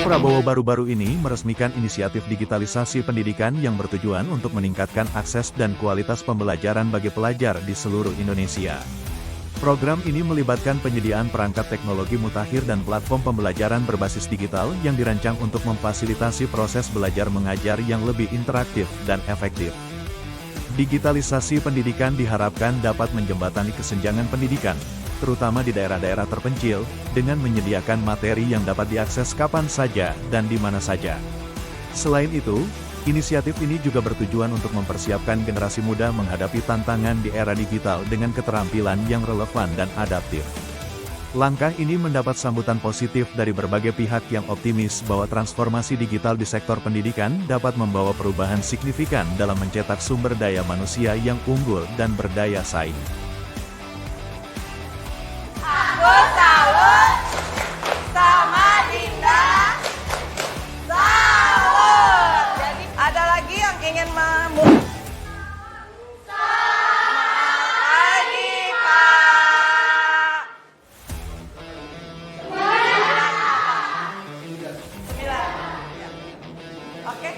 Prabowo baru-baru ini meresmikan inisiatif digitalisasi pendidikan yang bertujuan untuk meningkatkan akses dan kualitas pembelajaran bagi pelajar di seluruh Indonesia. Program ini melibatkan penyediaan perangkat teknologi mutakhir dan platform pembelajaran berbasis digital yang dirancang untuk memfasilitasi proses belajar mengajar yang lebih interaktif dan efektif. Digitalisasi pendidikan diharapkan dapat menjembatani kesenjangan pendidikan, terutama di daerah-daerah terpencil, dengan menyediakan materi yang dapat diakses kapan saja dan di mana saja. Selain itu, inisiatif ini juga bertujuan untuk mempersiapkan generasi muda menghadapi tantangan di era digital dengan keterampilan yang relevan dan adaptif. Langkah ini mendapat sambutan positif dari berbagai pihak yang optimis bahwa transformasi digital di sektor pendidikan dapat membawa perubahan signifikan dalam mencetak sumber daya manusia yang unggul dan berdaya saing. Aku salut sama Dinda. Salut. Jadi ada lagi yang ingin memulai. Oke.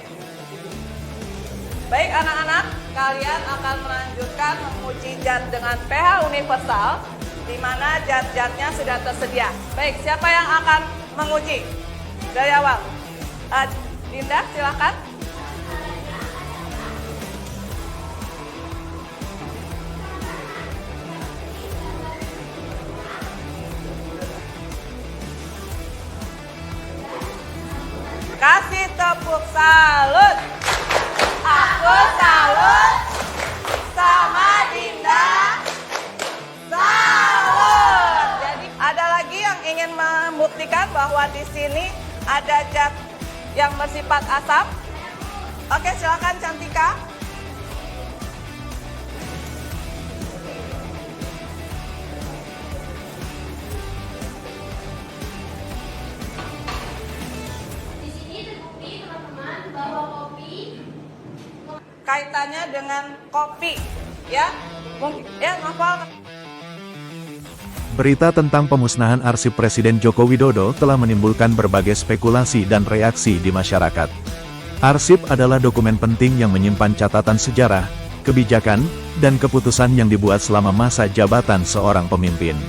Baik anak-anak, kalian akan melanjutkan menguji JAT dengan PH universal, di mana JAT-JAT-nya sudah tersedia. Baik, siapa yang akan menguji dari awal? Dinda, silakan. Kasih tepuk salut. Aku salut sama Dinda. Salut. Jadi ada lagi yang ingin membuktikan bahwa di sini ada zat yang bersifat asam. Oke, silakan Cantika. Kaitannya dengan kopi, ya, mungkin, ya, novel. Berita tentang pemusnahan arsip Presiden Joko Widodo telah menimbulkan berbagai spekulasi dan reaksi di masyarakat. Arsip adalah dokumen penting yang menyimpan catatan sejarah, kebijakan, dan keputusan yang dibuat selama masa jabatan seorang pemimpin.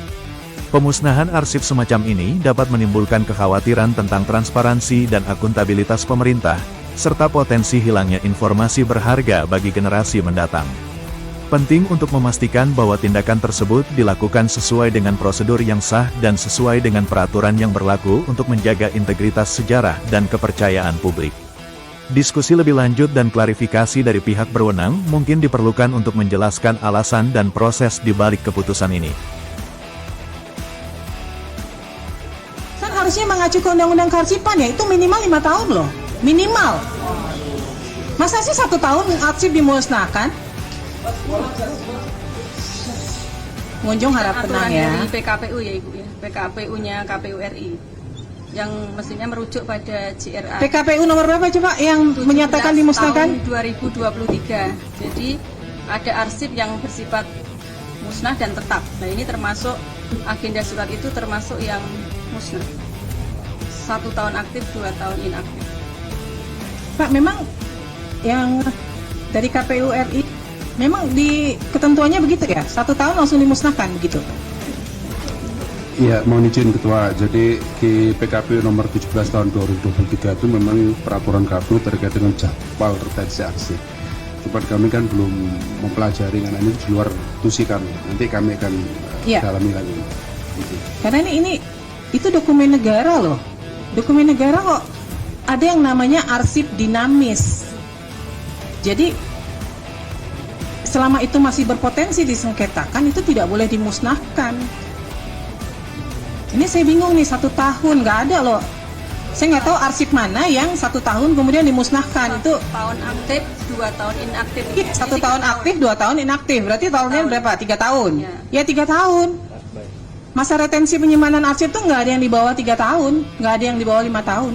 Pemusnahan arsip semacam ini dapat menimbulkan kekhawatiran tentang transparansi dan akuntabilitas pemerintah, serta potensi hilangnya informasi berharga bagi generasi mendatang. Penting untuk memastikan bahwa tindakan tersebut dilakukan sesuai dengan prosedur yang sah dan sesuai dengan peraturan yang berlaku untuk menjaga integritas sejarah dan kepercayaan publik. Diskusi lebih lanjut dan klarifikasi dari pihak berwenang mungkin diperlukan untuk menjelaskan alasan dan proses di balik keputusan ini. Kan harusnya mengacu ke Undang-Undang Kearsipan ya, itu minimal 5 tahun loh. Minimal. Masa sih 1 tahun arsip dimusnahkan? Pengunjung harap tenang ya. Dari PKPU ya Ibu ya, PKPU-nya KPU RI yang mestinya merujuk pada JRA. PKPU nomor berapa coba yang menyatakan dimusnahkan? Tahun 2023. Jadi ada arsip yang bersifat musnah dan tetap. Nah ini termasuk agenda surat itu termasuk yang musnah. 1 tahun aktif, 2 tahun inaktif. Pak, memang yang dari KPU RI memang di ketentuannya begitu ya? 1 tahun langsung dimusnahkan begitu? Ya, mohon izin Ketua. Jadi di PKPU nomor 17 tahun 2023 itu memang peraturan KPU terkait dengan jadwal retensi arsip. Cuma kami kan belum mempelajari karena ini di luar tusi kami. Nanti kami akan dalami lagi. Gitu. Karena ini itu dokumen negara loh. Dokumen negara kok ada yang namanya arsip dinamis. Jadi selama itu masih berpotensi disengketakan, itu tidak boleh dimusnahkan. Ini saya bingung nih, 1 tahun nggak ada loh. Saya nggak tahu arsip mana yang 1 tahun kemudian dimusnahkan. Itu 1 tahun aktif, 2 tahun inaktif. 1 tahun aktif, 2 tahun inaktif. Berarti tahunnya berapa? 3 tahun. Ya 3 tahun. Masa retensi penyimpanan arsip tuh nggak ada yang di bawah 3 tahun, nggak ada yang di bawah 5 tahun.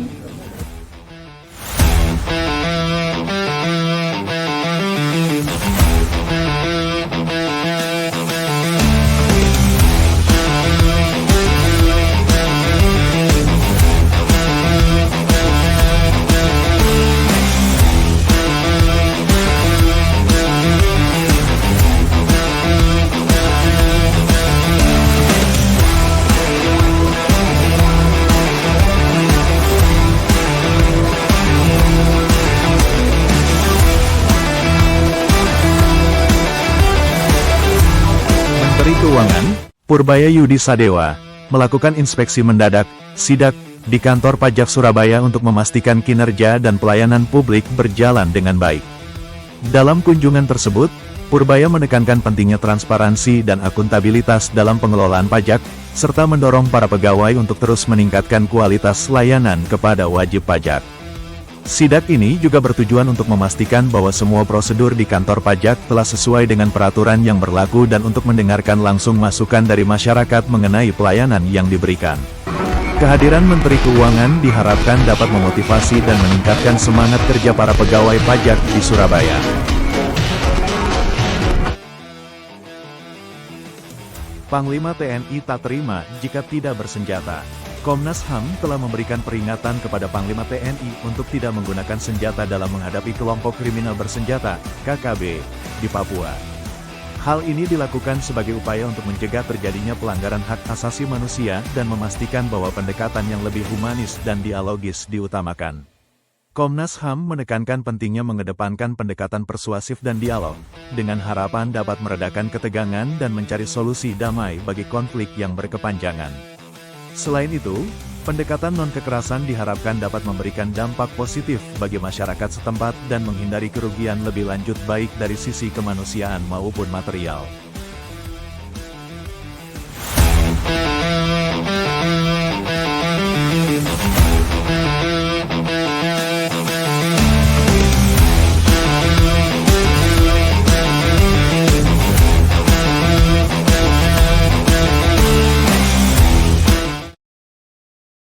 Keuangan, Purbaya Yudi Sadewa, melakukan inspeksi mendadak, sidak, di kantor pajak Surabaya untuk memastikan kinerja dan pelayanan publik berjalan dengan baik. Dalam kunjungan tersebut, Purbaya menekankan pentingnya transparansi dan akuntabilitas dalam pengelolaan pajak, serta mendorong para pegawai untuk terus meningkatkan kualitas layanan kepada wajib pajak. Sidak ini juga bertujuan untuk memastikan bahwa semua prosedur di kantor pajak telah sesuai dengan peraturan yang berlaku dan untuk mendengarkan langsung masukan dari masyarakat mengenai pelayanan yang diberikan. Kehadiran Menteri Keuangan diharapkan dapat memotivasi dan meningkatkan semangat kerja para pegawai pajak di Surabaya. Panglima TNI tak terima jika tidak bersenjata. Komnas HAM telah memberikan peringatan kepada Panglima TNI untuk tidak menggunakan senjata dalam menghadapi kelompok kriminal bersenjata, KKB, di Papua. Hal ini dilakukan sebagai upaya untuk mencegah terjadinya pelanggaran hak asasi manusia dan memastikan bahwa pendekatan yang lebih humanis dan dialogis diutamakan. Komnas HAM menekankan pentingnya mengedepankan pendekatan persuasif dan dialog, dengan harapan dapat meredakan ketegangan dan mencari solusi damai bagi konflik yang berkepanjangan. Selain itu, pendekatan non-kekerasan diharapkan dapat memberikan dampak positif bagi masyarakat setempat dan menghindari kerugian lebih lanjut baik dari sisi kemanusiaan maupun material.